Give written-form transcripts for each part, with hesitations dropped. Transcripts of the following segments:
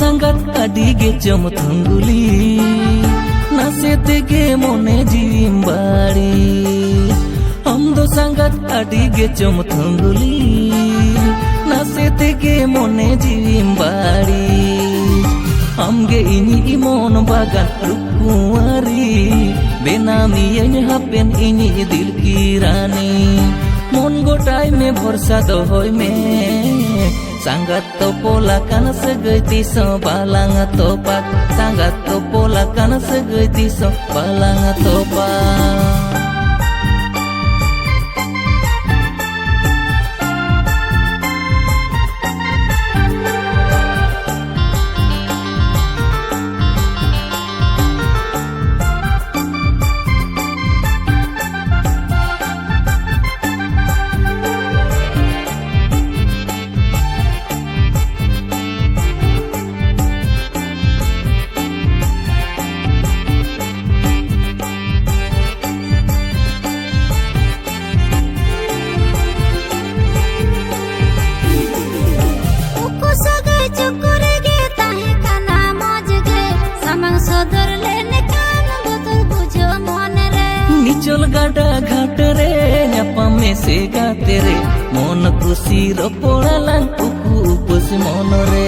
sangat adige jom tungguli nase tege mone jimbari amdo sangat adige jom tungguli nase tege mone jimbari amge ini imon bagan rukuari benami yang hapen ini dil kirani mon gotai me bhorsa dohoy me sangat topolakan segeiti so balang topak sangat topolakan segeiti so balang topak चल गाडा घाट रे ᱧᱟᱯᱟᱢ से गाते रे मन खुशी रोपड़ा लांग उकु उपस मन रे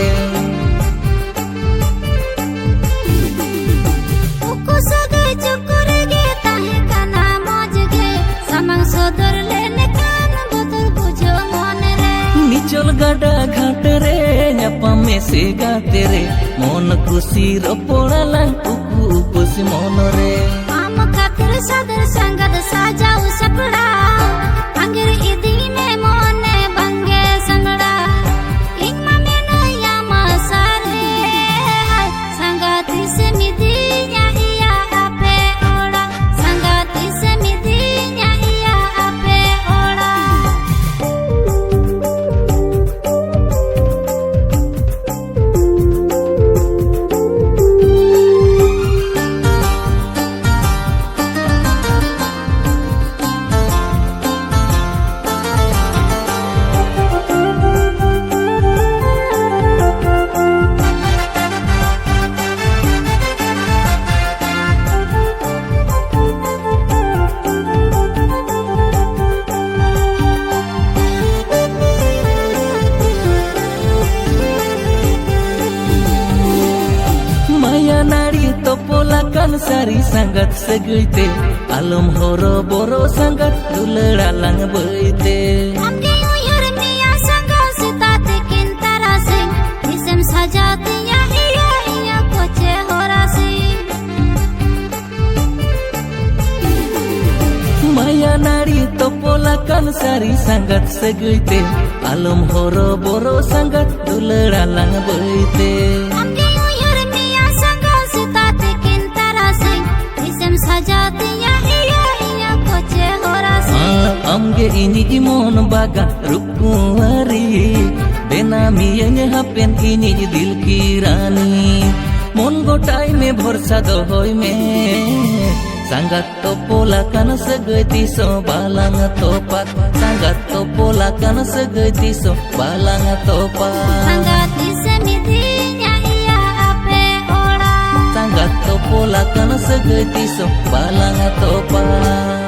उकु सगै चुकुर गे ताहे काना मौज गे सामंग सदर लेने कान बदल बुझो मन रे निचल गाडा घाट रे ᱧᱟᱯᱟᱢ से गाते रे मन खुशी रोपड़ा लांग उकु उपस मन रे आम खातिर सदर संगत साजाऊ सपड़ा अंगिर इदी में मोने बंगे संगड़ा इंगमा में नया मसारे संगति से मिदी न्याहिया आपे ओड़ा संगति से मिदी न्याहिया आपे ओड़ा nari topolakan sari sangat segeite alam horo boro sangat dulera lang beite amge uyur miya sanga sitate kintara sing isem sajati ya iya iya koche horasi maya nari topolakan sari sangat segeite alam horo boro sangat dulera lang beite amge ini imon baga rukuari benami yang hapen ini dil kirani mon gotai me bhorsa dohoy me sangat topolakan segeiti so balang topak sangat topolakan segeiti so balang topak sanggati semidi nya ape ora sangat topolakan segeiti so balang topak